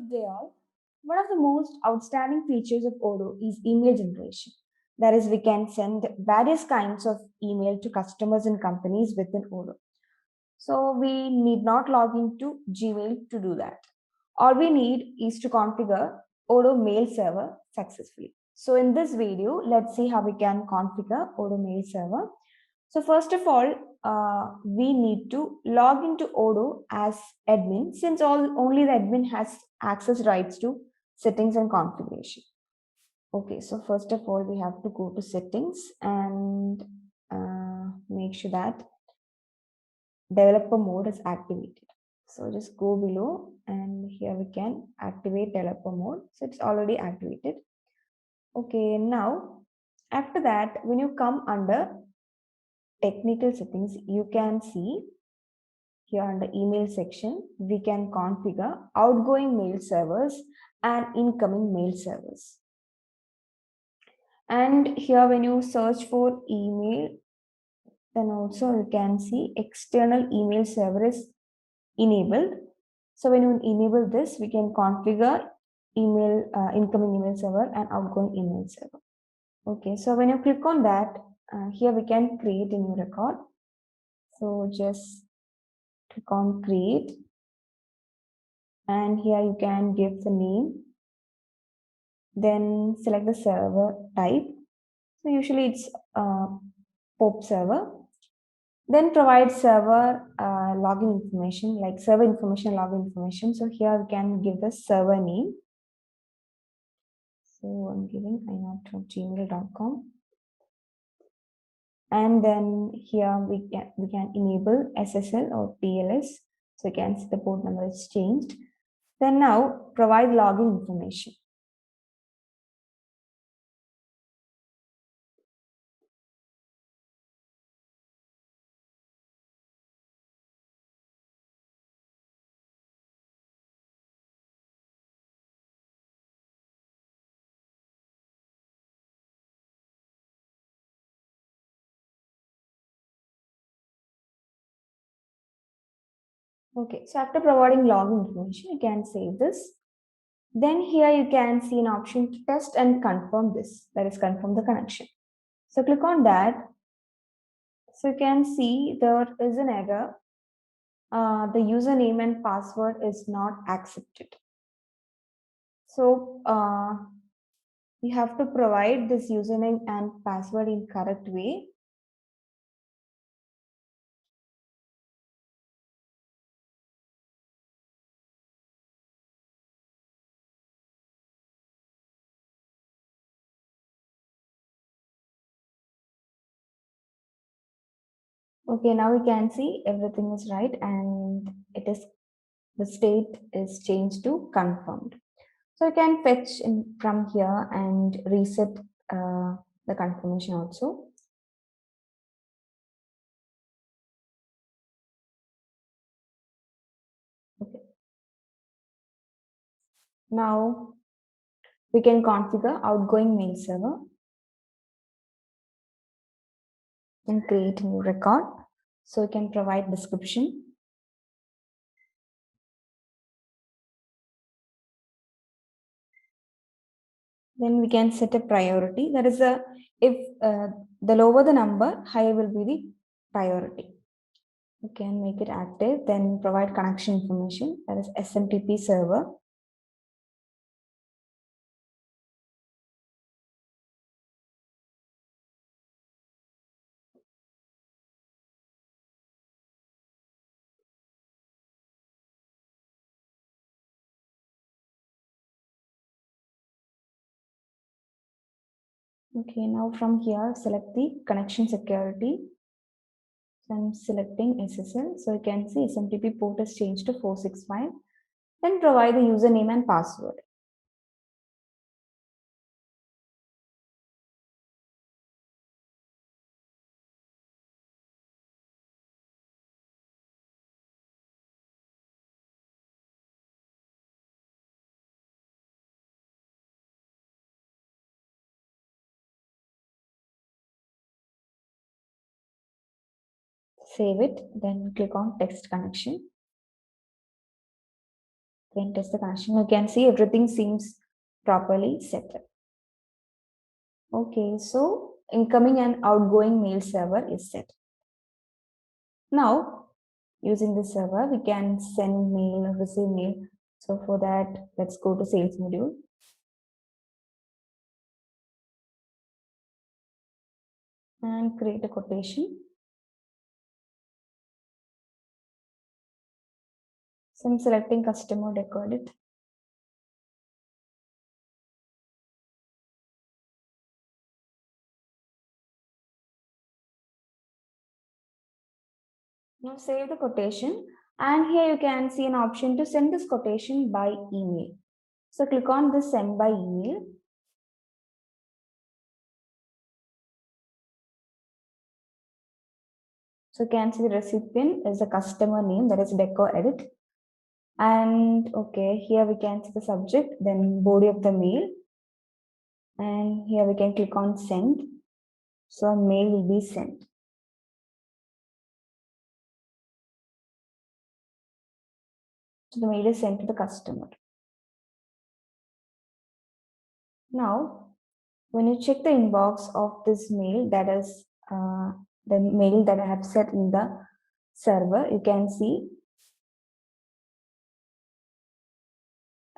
Good day, all. One of the most outstanding features of Odoo is email generation. That is, we can send various kinds of email to customers and companies within Odoo. So we need not log into Gmail to do that. All we need is to configure Odoo mail server successfully. So in this video, let's see how we can configure Odoo mail server. So first of all, we need to log into Odoo as admin, since only the admin has access rights to settings and configuration. Okay, so first of all, we have to go to settings and make sure that developer mode is activated. So just go below and here we can activate developer mode. So it's already activated. Okay, now after that, when you come under technical settings, you can see here under email section, we can configure outgoing mail servers and incoming mail servers. And here when you search for email, then also you can see external email server is enabled. So when you enable this, we can configure incoming email server and outgoing email server. Okay, so when you click on that, here we can create a new record. So just click on create, and here you can give the name, then select the server type. So usually it's POP server. Then provide server login information, like server information, login information. So here we can give the server name. So I'm giving inaudible@gmail.com. And then here we can enable SSL or TLS. So you can see the port number is changed. Then now provide login information. Okay, so after providing login information, you can save this. Then here you can see an option to test and confirm this, that is confirm the connection. So click on that. So you can see there is an error. The username and password is not accepted. So you have to provide this username and password in correct way. Okay, now we can see everything is right and the state is changed to confirmed. So you can fetch from here and reset the confirmation also. Okay. Now we can configure outgoing mail server and create a new record. So you can provide description. Then we can set a priority. That is if the lower the number, higher will be the priority. You can make it active, then provide connection information, that is SMTP server. Okay, now from here, select the connection security. So I'm selecting SSL. So you can see SMTP port is changed to 465. Then provide the username and password. Save it, then click on text connection. Again, test the connection. You can see everything seems properly set up. Okay, so incoming and outgoing mail server is set. Now, using this server, we can send mail or receive mail. So for that, let's go to sales module. And create a quotation. So I'm selecting customer record it. Now save the quotation, and here you can see an option to send this quotation by email. So click on this send by email. So you can see the recipient is the customer name, that is Deco Edit. And okay, here we can see the subject, then body of the mail. And here we can click on send. So a mail will be sent. So the mail is sent to the customer. Now, when you check the inbox of this mail, that is the mail that I have set in the server, you can see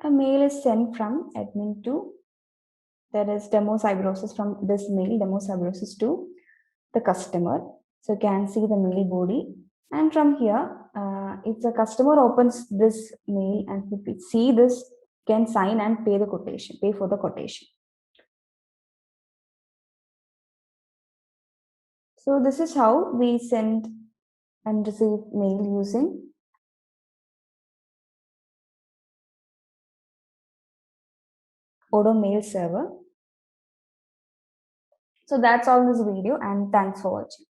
a mail is sent from admin to, that is demo cyberosis, from this mail demo cyberosis to the customer. So you can see the mail body, and from here, if the customer opens this mail and if you see this, can sign and pay the quotation, pay for the quotation. So this is how we send and receive mail using Odoo mail server. So that's all this video, and thanks for watching.